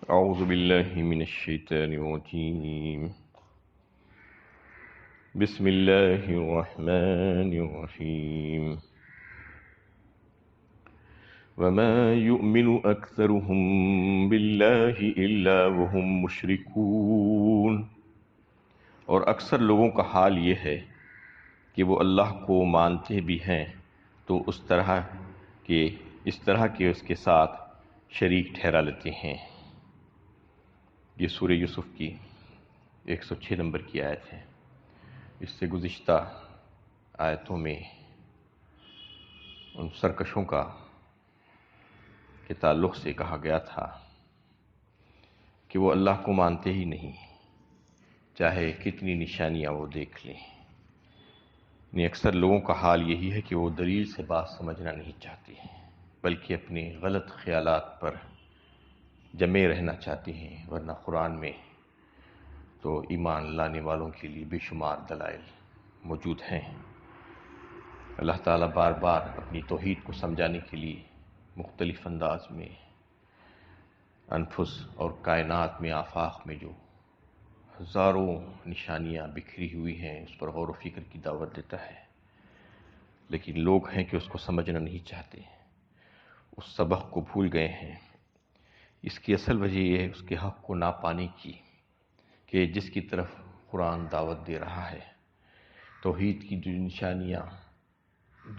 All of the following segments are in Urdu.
أعوذ بالله من الشيطان الرجيم بسم الله الرحمن الرحيم وما يؤمن أكثرهم بالله إلا وهم مشركون اور اکثر لوگوں کا حال یہ ہے کہ وہ اللہ کو مانتے بھی ہیں تو اس طرح کے اس کے ساتھ شریک ٹھہرا لیتے ہیں۔ یہ سورہ یوسف کی 106 نمبر کی آیت ہے۔ اس سے گزشتہ آیتوں میں ان سرکشوں کے تعلق سے کہا گیا تھا کہ وہ اللہ کو مانتے ہی نہیں، چاہے کتنی نشانیاں وہ دیکھ لیں۔ اکثر لوگوں کا حال یہی ہے کہ وہ دلیل سے بات سمجھنا نہیں چاہتے ہیں، بلکہ اپنے غلط خیالات پر جمے رہنا چاہتے ہیں، ورنہ قرآن میں تو ایمان لانے والوں کے لیے بے شمار دلائل موجود ہیں۔ اللہ تعالیٰ بار بار اپنی توحید کو سمجھانے کے لیے مختلف انداز میں انفس اور کائنات میں آفاق میں جو ہزاروں نشانیاں بکھری ہوئی ہیں اس پر غور و فکر کی دعوت دیتا ہے، لیکن لوگ ہیں کہ اس کو سمجھنا نہیں چاہتے، اس سبق کو بھول گئے ہیں۔ اس کی اصل وجہ یہ ہے اس کے حق کو نہ پانے کی کہ جس کی طرف قرآن دعوت دے رہا ہے، توحید کی جو نشانیاں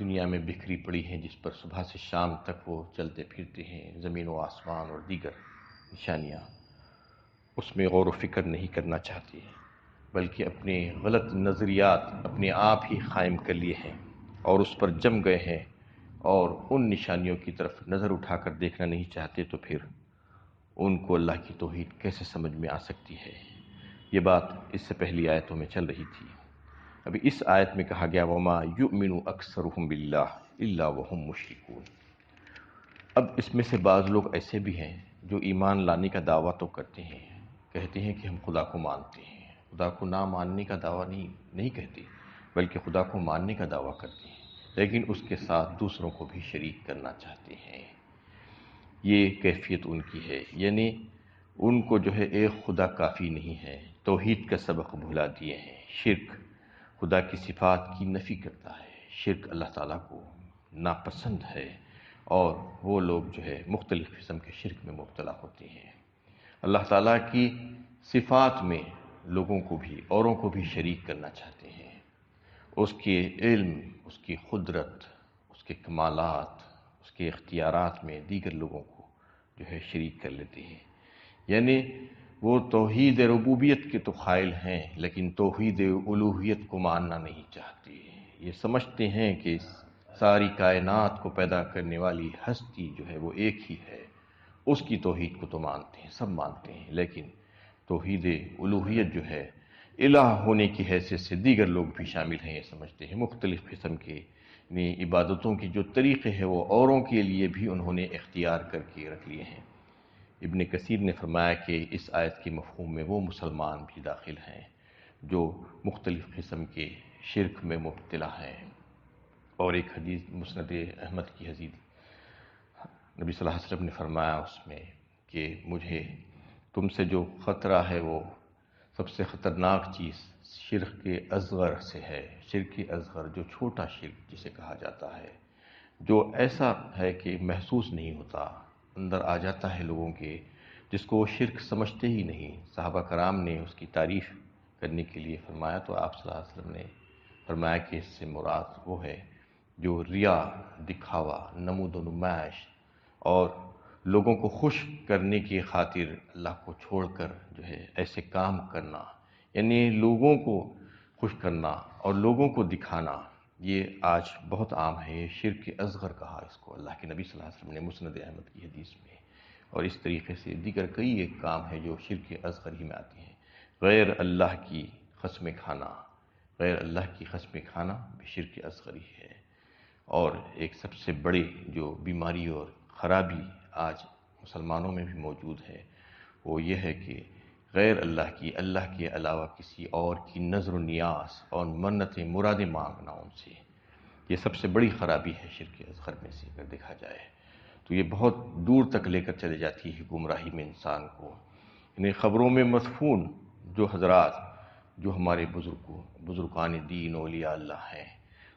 دنیا میں بکھری پڑی ہیں، جس پر صبح سے شام تک وہ چلتے پھرتے ہیں، زمین و آسمان اور دیگر نشانیاں، اس میں غور و فکر نہیں کرنا چاہتے، بلکہ اپنے غلط نظریات اپنے آپ ہی قائم کر لیے ہیں اور اس پر جم گئے ہیں، اور ان نشانیوں کی طرف نظر اٹھا کر دیکھنا نہیں چاہتے، تو پھر ان کو اللہ کی توحید کیسے سمجھ میں آ سکتی ہے؟ یہ بات اس سے پہلی آیتوں میں چل رہی تھی۔ ابھی اس آیت میں کہا گیا وَمَا يُؤْمِنُ أَكْثَرُهُمْ بِاللَّهِ إِلَّا وَهُمْ مُشْرِكُونَ۔ اب اس میں سے بعض لوگ ایسے بھی ہیں جو ایمان لانے کا دعویٰ تو کرتے ہیں، کہتے ہیں کہ ہم خدا کو مانتے ہیں، خدا کو نہ ماننے کا دعویٰ نہیں کہتے، بلکہ خدا کو ماننے کا دعویٰ کرتے ہیں، لیکن اس کے ساتھ دوسروں کو بھی شریک کرنا چاہتے ہیں۔ یہ کیفیت ان کی ہے، یعنی ان کو جو ہے ایک خدا کافی نہیں ہے، توحید کا سبق بھلا دیے ہیں۔ شرک خدا کی صفات کی نفی کرتا ہے، شرک اللہ تعالیٰ کو ناپسند ہے، اور وہ لوگ جو ہے مختلف قسم کے شرک میں مبتلا ہوتے ہیں۔ اللہ تعالیٰ کی صفات میں لوگوں کو بھی، اوروں کو بھی شریک کرنا چاہتے ہیں، اس کے علم، اس کی قدرت، اس کے کمالات، اس کے اختیارات میں دیگر لوگوں کو جو ہے شریک کر لیتے ہیں۔ یعنی وہ توحید ربوبیت کے تو قائل ہیں، لیکن توحید الوہیت کو ماننا نہیں چاہتے۔ یہ سمجھتے ہیں کہ ساری کائنات کو پیدا کرنے والی ہستی جو ہے وہ ایک ہی ہے، اس کی توحید کو تو مانتے ہیں، سب مانتے ہیں، لیکن توحید الوہیت جو ہے الہ ہونے کی حیثیت سے دیگر لوگ بھی شامل ہیں، یہ سمجھتے ہیں۔ مختلف قسم کے عبادتوں کی جو طریقے ہیں وہ اوروں کے لیے بھی انہوں نے اختیار کر کے رکھ لیے ہیں۔ ابن کثیر نے فرمایا کہ اس آیت کے مفہوم میں وہ مسلمان بھی داخل ہیں جو مختلف قسم کے شرک میں مبتلا ہیں۔ اور ایک حدیث مسند احمد کی حدیث نبی صلی اللہ علیہ وسلم نے فرمایا اس میں کہ مجھے تم سے جو خطرہ ہے وہ سب سے خطرناک چیز شرک اصغر سے ہے۔ شرک اصغر جو چھوٹا شرک جسے کہا جاتا ہے، جو ایسا ہے کہ محسوس نہیں ہوتا، اندر آ جاتا ہے لوگوں کے، جس کو وہ شرک سمجھتے ہی نہیں۔ صحابہ کرام نے اس کی تعریف کرنے کے لیے فرمایا تو آپ صلی اللہ علیہ وسلم نے فرمایا کہ اس سے مراد وہ ہے جو ریا، دکھاوا، نمود و نمائش اور لوگوں کو خوش کرنے کی خاطر اللہ کو چھوڑ کر جو ہے ایسے کام کرنا، یعنی لوگوں کو خوش کرنا اور لوگوں کو دکھانا، یہ آج بہت عام ہے۔ یہ شرک اصغر کہا اس کو اللہ کے نبی صلی اللہ علیہ وسلم نے مسند احمد کی حدیث میں، اور اس طریقے سے دیگر کئی ایک کام ہے جو شرک اصغر ہی میں آتے ہیں۔ غیر اللہ کی قسمیں کھانا، غیر اللہ کی قسمیں کھانا بھی شرک اصغر ہی ہے۔ اور ایک سب سے بڑی جو بیماری اور خرابی آج مسلمانوں میں بھی موجود ہے وہ یہ ہے کہ غیر اللہ کے علاوہ کسی اور کی نظر و نیاز اور منتیں مرادیں مانگنا ان سے، یہ سب سے بڑی خرابی ہے شرک اصغر میں سے اگر دیکھا جائے۔ تو تو یہ بہت دور تک لے کر چلے جاتی ہے گمراہی میں انسان کو۔ انہیں خبروں میں مدفون جو حضرات جو ہمارے بزرگان دین اولیاء اللہ ہیں،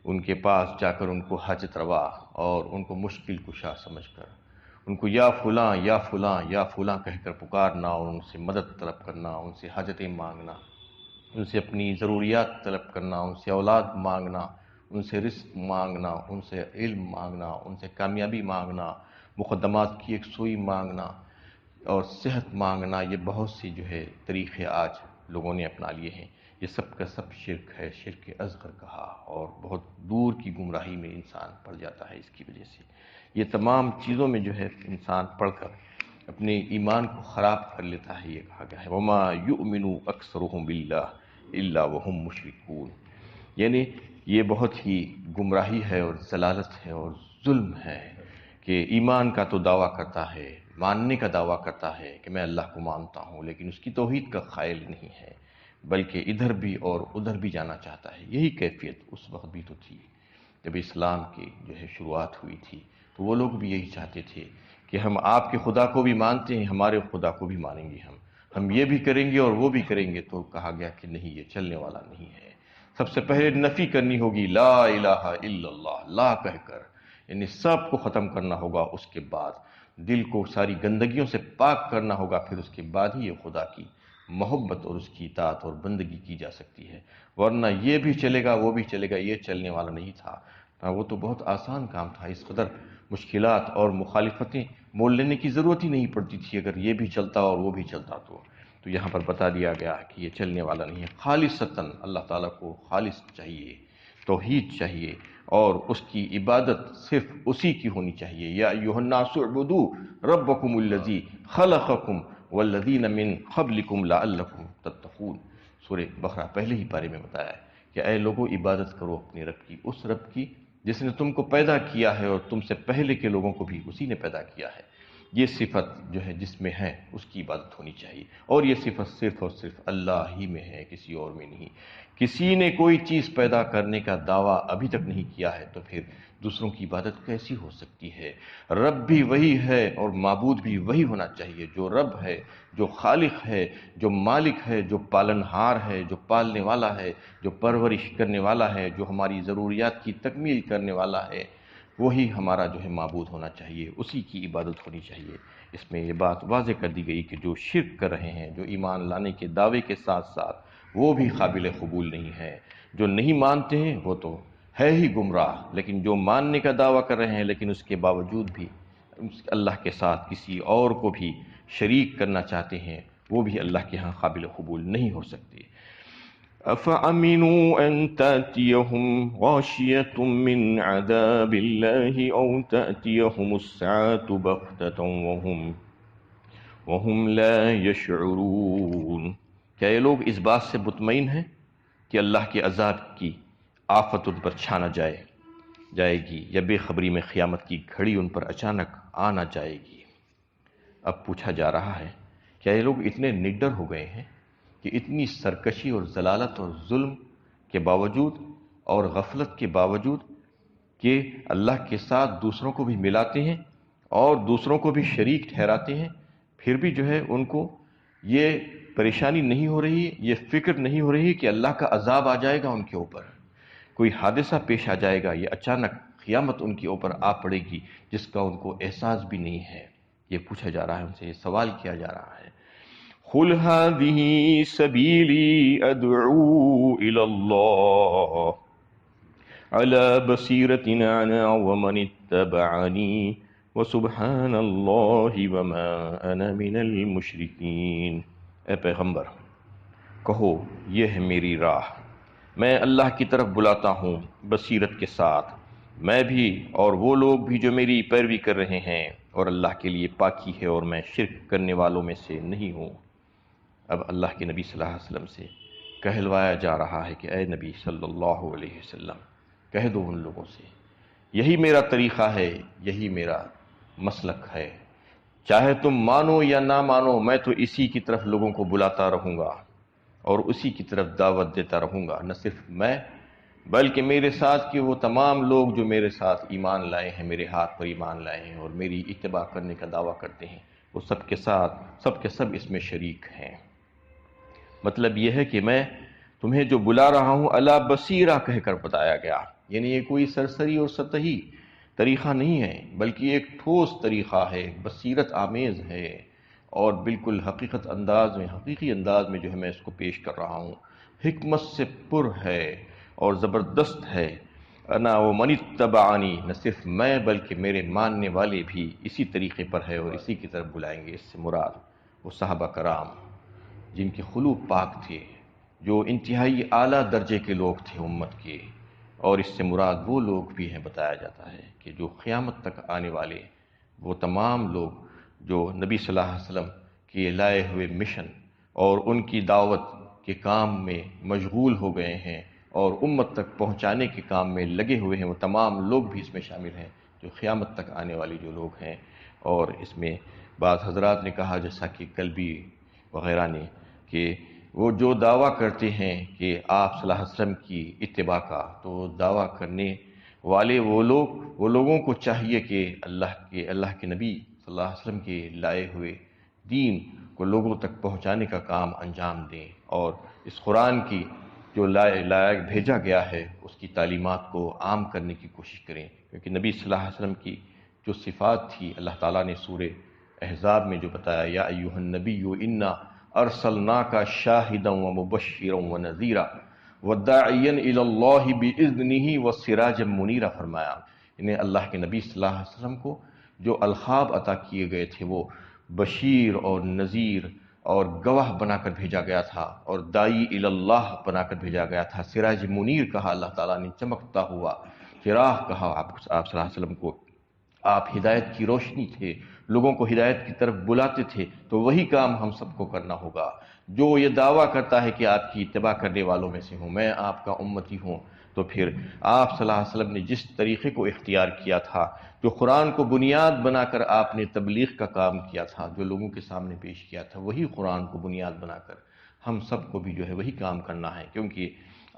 ان کے پاس جا کر ان کو حاجت روا اور ان کو مشکل کشا سمجھ کر ان کو یا فلاں یا فلاں یا فلاں کہہ کر پکارنا اور ان سے مدد طلب کرنا، ان سے حاجتیں مانگنا، ان سے اپنی ضروریات طلب کرنا، ان سے اولاد مانگنا، ان سے رزق مانگنا، ان سے علم مانگنا، ان سے کامیابی مانگنا، مقدمات کی یکسوئی مانگنا اور صحت مانگنا، یہ بہت سی جو ہے طریقے آج لوگوں نے اپنا لیے ہیں۔ یہ سب کا سب شرک ہے، شرک اصغر کہا، اور بہت دور کی گمراہی میں انسان پڑ جاتا ہے اس کی وجہ سے۔ یہ تمام چیزوں میں جو ہے انسان پڑھ کر اپنے ایمان کو خراب کر لیتا ہے۔ یہ کہا گیا ہے وَمَا يُؤْمِنُ أَكْثَرُهُم بِاللَّهِ إِلَّا وَهُم مُشْرِكُونَ، یعنی یہ بہت ہی گمراہی ہے اور ضلالت ہے اور ظلم ہے کہ ایمان کا تو دعویٰ کرتا ہے، ماننے کا دعویٰ کرتا ہے کہ میں اللہ کو مانتا ہوں، لیکن اس کی توحید کا قائل نہیں ہے، بلکہ ادھر بھی اور ادھر بھی جانا چاہتا ہے۔ یہی کیفیت اس وقت بھی تو تھی جب اسلام کی جو ہے شروعات ہوئی تھی، تو وہ لوگ بھی یہی چاہتے تھے کہ ہم آپ کے خدا کو بھی مانتے ہیں، ہمارے خدا کو بھی مانیں گے، ہم یہ بھی کریں گے اور وہ بھی کریں گے۔ تو کہا گیا کہ نہیں، یہ چلنے والا نہیں ہے۔ سب سے پہلے نفی کرنی ہوگی لا الہ الا اللہ، لا کہہ کر، یعنی سب کو ختم کرنا ہوگا۔ اس کے بعد دل کو ساری گندگیوں سے پاک کرنا ہوگا، پھر اس کے بعد ہی یہ خدا کی محبت اور اس کی اطاعت اور بندگی کی جا سکتی ہے، ورنہ یہ بھی چلے گا وہ بھی چلے گا، یہ چلنے والا نہیں تھا۔ وہ تو بہت آسان کام تھا، اس قدر مشکلات اور مخالفتیں مول لینے کی ضرورت ہی نہیں پڑتی تھی اگر یہ بھی چلتا اور وہ بھی چلتا تو یہاں پر بتا دیا گیا کہ یہ چلنے والا نہیں ہے۔ خالصتاً اللہ تعالیٰ کو خالص چاہیے، توحید چاہیے، اور اس کی عبادت صرف اسی کی ہونی چاہیے۔ یا ایھا الناس اعبدوا ربکم الذی خلقکم والذین من قبلکم لعلکم تتقون، سورہ بقرہ پہلے ہی پارے میں بتایا ہے کہ اے لوگوں عبادت کرو اپنے رب کی، اس رب کی جس نے تم کو پیدا کیا ہے اور تم سے پہلے کے لوگوں کو بھی اسی نے پیدا کیا ہے۔ یہ صفت جو ہے جس میں ہے اس کی عبادت ہونی چاہیے، اور یہ صفت صرف اور صرف اللہ ہی میں ہے، کسی اور میں نہیں۔ کسی نے کوئی چیز پیدا کرنے کا دعویٰ ابھی تک نہیں کیا ہے تو پھر دوسروں کی عبادت کیسی ہو سکتی ہے؟ رب بھی وہی ہے اور معبود بھی وہی ہونا چاہیے۔ جو رب ہے، جو خالق ہے، جو مالک ہے، جو پالنہار ہے، جو پالنے والا ہے، جو پرورش کرنے والا ہے، جو ہماری ضروریات کی تکمیل کرنے والا ہے، وہی ہمارا جو ہے معبود ہونا چاہیے، اسی کی عبادت ہونی چاہیے۔ اس میں یہ بات واضح کر دی گئی کہ جو شرک کر رہے ہیں، جو ایمان لانے کے دعوے کے ساتھ ساتھ وہ بھی قابل قبول نہیں ہے۔ جو نہیں مانتے ہیں وہ تو ہے ہی گمراہ، لیکن جو ماننے کا دعویٰ کر رہے ہیں لیکن اس کے باوجود بھی اللہ کے ساتھ کسی اور کو بھی شریک کرنا چاہتے ہیں، وہ بھی اللہ کے ہاں قابل قبول نہیں ہو سکتے۔ أَفَأَمِنُوا أَن تَأْتِيَهُمْ غَاشِيَةٌ مِّنْ عَذَابِ اللَّهِ أَوْ تَأْتِيَهُمُ السَّاعَةُ بَغْتَةً وَهُمْ لَا يَشْعُرُونَ، کیا یہ لوگ اس بات سے مطمئن ہیں کہ اللہ کے عذاب کی آفت ان پر چھا نہ جائے گی، یا بے خبری میں قیامت کی گھڑی ان پر اچانک آ نہ جائے گی؟ اب پوچھا جا رہا ہے کیا یہ لوگ اتنے نڈر ہو گئے ہیں کہ اتنی سرکشی اور ضلالت اور ظلم کے باوجود اور غفلت کے باوجود کہ اللہ کے ساتھ دوسروں کو بھی ملاتے ہیں اور دوسروں کو بھی شریک ٹھہراتے ہیں، پھر بھی جو ہے ان کو یہ پریشانی نہیں ہو رہی، یہ فکر نہیں ہو رہی کہ اللہ کا عذاب آ جائے گا ان کے اوپر، کوئی حادثہ پیش آ جائے گا، یہ اچانک قیامت ان کے اوپر آ پڑے گی جس کا ان کو احساس بھی نہیں ہے؟ یہ پوچھا جا رہا ہے، ان سے یہ سوال کیا جا رہا ہے۔ قُلْ هَٰذِهِ سَبِيلِي أَدْعُو إِلَى اللَّهِ عَلَىٰ بَصِيرَةٍ أَنَا وَمَنِ اتَّبَعَنِي وَسُبْحَانَ اللَّهِ وَمَا أَنَا مِنَ الْمُشْرِكِينَ، اے پیغمبر کہو یہ ہے میری راہ، میں اللہ کی طرف بلاتا ہوں بصیرت کے ساتھ، میں بھی اور وہ لوگ بھی جو میری پیروی کر رہے ہیں، اور اللہ کے لیے پاکی ہے اور میں شرک کرنے والوں میں سے نہیں ہوں۔ اب اللہ کے نبی صلی اللہ علیہ وسلم سے کہلوایا جا رہا ہے کہ اے نبی صلی اللہ علیہ وسلم کہہ دو ان لوگوں سے یہی میرا طریقہ ہے، یہی میرا مسلک ہے، چاہے تم مانو یا نہ مانو، میں تو اسی کی طرف لوگوں کو بلاتا رہوں گا اور اسی کی طرف دعوت دیتا رہوں گا۔ نہ صرف میں بلکہ میرے ساتھ کہ وہ تمام لوگ جو میرے ساتھ ایمان لائے ہیں، میرے ہاتھ پر ایمان لائے ہیں اور میری اتباع کرنے کا دعویٰ کرتے ہیں، وہ سب کے ساتھ سب کے سب اس میں شریک ہیں۔ مطلب یہ ہے کہ میں تمہیں جو بلا رہا ہوں علی بصیرہ کہہ کر بتایا گیا، یعنی یہ کوئی سرسری اور سطحی طریقہ نہیں ہے، بلکہ ایک ٹھوس طریقہ ہے، بصیرت آمیز ہے، اور بالکل حقیقت انداز میں، حقیقی انداز میں جو ہے میں اس کو پیش کر رہا ہوں، حکمت سے پر ہے اور زبردست ہے۔ انا ومن اتبعنی، نہ صرف میں بلکہ میرے ماننے والے بھی اسی طریقے پر ہے اور اسی کی طرف بلائیں گے۔ اس سے مراد وہ صحابہ کرام جن کے خلوق پاک تھے، جو انتہائی اعلیٰ درجے کے لوگ تھے امت کے، اور اس سے مراد وہ لوگ بھی ہیں، بتایا جاتا ہے کہ جو قیامت تک آنے والے وہ تمام لوگ جو نبی صلی اللہ علیہ وسلم کے لائے ہوئے مشن اور ان کی دعوت کے کام میں مشغول ہو گئے ہیں اور امت تک پہنچانے کے کام میں لگے ہوئے ہیں، وہ تمام لوگ بھی اس میں شامل ہیں جو قیامت تک آنے والی جو لوگ ہیں۔ اور اس میں بعض حضرات نے کہا، جیسا کہ کلبی وغیرہ نے، کہ وہ جو دعویٰ کرتے ہیں کہ آپ صلی اللہ علیہ وسلم کی اتباع کا، تو دعویٰ کرنے والے وہ لوگوں کو چاہیے کہ اللہ کے نبی صلی اللہ علیہ وسلم کے لائے ہوئے دین کو لوگوں تک پہنچانے کا کام انجام دیں، اور اس قرآن کی جو لائق بھیجا گیا ہے اس کی تعلیمات کو عام کرنے کی کوشش کریں، کیونکہ نبی صلی اللہ علیہ وسلم کی جو صفات تھی اللہ تعالیٰ نے سورہ احزاب میں جو بتایا، یا ایھا النبی انا ارسلناک شاہدا ومبشرا ونذیرا وداعیا الی اللہ باذنہ وسراجا منیرا، فرمایا انہیں اللہ کے نبی صلی اللہ علیہ وسلم کو جو القاب عطا کیے گئے تھے وہ بشیر اور نذیر اور گواہ بنا کر بھیجا گیا تھا، اور داعی الی اللہ بنا کر بھیجا گیا تھا۔ سراج منیر کہا اللہ تعالیٰ نے، چمکتا ہوا چراغ کہا آپ صلی اللہ علیہ وسلم کو۔ آپ ہدایت کی روشنی تھے، لوگوں کو ہدایت کی طرف بلاتے تھے، تو وہی کام ہم سب کو کرنا ہوگا۔ جو یہ دعویٰ کرتا ہے کہ آپ کی اتباع کرنے والوں میں سے ہوں، میں آپ کا امتی ہوں، تو پھر آپ صلی اللہ علیہ وسلم نے جس طریقے کو اختیار کیا تھا، جو قرآن کو بنیاد بنا کر آپ نے تبلیغ کا کام کیا تھا، جو لوگوں کے سامنے پیش کیا تھا، وہی قرآن کو بنیاد بنا کر ہم سب کو بھی جو ہے وہی کام کرنا ہے، کیونکہ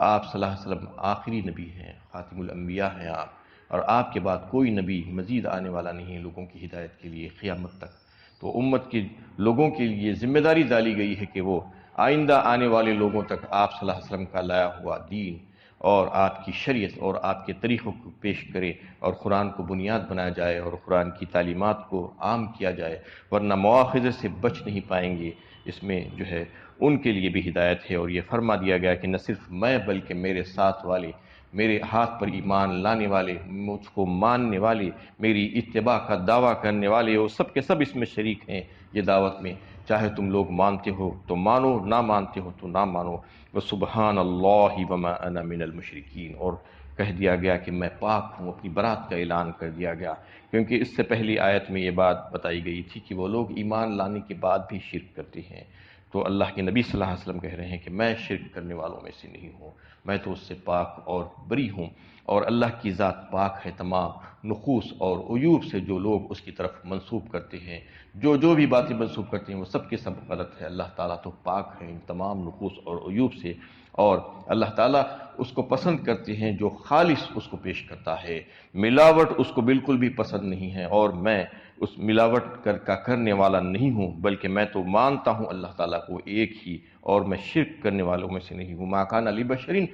آپ صلی اللہ علیہ وسلم آخری نبی ہیں، خاتم الانبیاء ہیں آپ، اور آپ کے بعد کوئی نبی مزید آنے والا نہیں ہے لوگوں کی ہدایت کے لیے قیامت تک۔ تو امت کے لوگوں کے لیے ذمہ داری ڈالی گئی ہے کہ وہ آئندہ آنے والے لوگوں تک آپ صلی اللہ علیہ وسلم کا لایا ہوا دین اور آپ کی شریعت اور آپ کے طریقوں کو پیش کرے، اور قرآن کو بنیاد بنایا جائے اور قرآن کی تعلیمات کو عام کیا جائے، ورنہ مواخذے سے بچ نہیں پائیں گے۔ اس میں جو ہے ان کے لیے بھی ہدایت ہے، اور یہ فرما دیا گیا کہ نہ صرف میں بلکہ میرے ساتھ والے، میرے ہاتھ پر ایمان لانے والے، مجھ کو ماننے والے، میری اتباع کا دعویٰ کرنے والے، وہ سب کے سب اس میں شریک ہیں یہ دعوت میں، چاہے تم لوگ مانتے ہو تو مانو، نہ مانتے ہو تو نہ مانو۔ وسبحان اللہ وما انا من المشرکین، اور کہہ دیا گیا کہ میں پاک ہوں، اپنی برات کا اعلان کر دیا گیا، کیونکہ اس سے پہلی آیت میں یہ بات بتائی گئی تھی کہ وہ لوگ ایمان لانے کے بعد بھی شرک کرتے ہیں، تو اللہ کے نبی صلی اللہ علیہ وسلم کہہ رہے ہیں کہ میں شرک کرنے والوں میں سے نہیں ہوں، میں تو اس سے پاک اور بری ہوں، اور اللہ کی ذات پاک ہے تمام نقوص اور عیوب سے جو لوگ اس کی طرف منسوب کرتے ہیں، جو بھی باتیں منسوب کرتے ہیں وہ سب کے سب غلط ہے۔ اللہ تعالیٰ تو پاک ہے ان تمام نقوص اور عیوب سے، اور اللہ تعالیٰ اس کو پسند کرتے ہیں جو خالص اس کو پیش کرتا ہے، ملاوٹ اس کو بالکل بھی پسند نہیں ہے، اور میں اس ملاوٹ کا کرنے والا نہیں ہوں، بلکہ میں تو مانتا ہوں اللہ تعالیٰ کو ایک ہی، اور میں شرک کرنے والوں میں سے نہیں ہوں۔ ما کان لبشر ان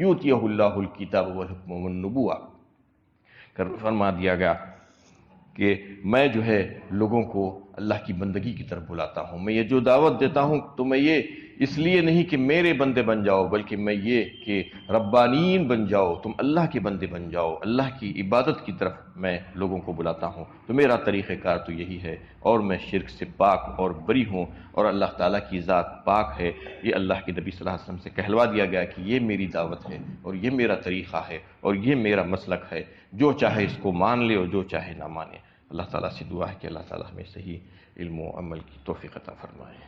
یؤتیہ اللہ الکتاب والحکم والنبوۃ، فرما دیا گیا کہ میں جو ہے لوگوں کو اللہ کی بندگی کی طرف بلاتا ہوں، میں یہ جو دعوت دیتا ہوں تو میں یہ اس لیے نہیں کہ میرے بندے بن جاؤ، بلکہ میں یہ کہ ربانین بن جاؤ، تم اللہ کے بندے بن جاؤ، اللہ کی عبادت کی طرف میں لوگوں کو بلاتا ہوں، تو میرا طریقہ کار تو یہی ہے، اور میں شرک سے پاک اور بری ہوں، اور اللہ تعالیٰ کی ذات پاک ہے۔ یہ اللہ کے نبی صلی اللہ علیہ وسلم سے کہلوا دیا گیا کہ یہ میری دعوت ہے اور یہ میرا طریقہ ہے اور یہ میرا مسلک ہے، جو چاہے اس کو مان لے اور جو چاہے نہ مانے۔ اللہ تعالیٰ سے دعا ہے کہ اللہ تعالیٰ ہمیں صحیح علم و عمل کی توفیق عطا فرمائے۔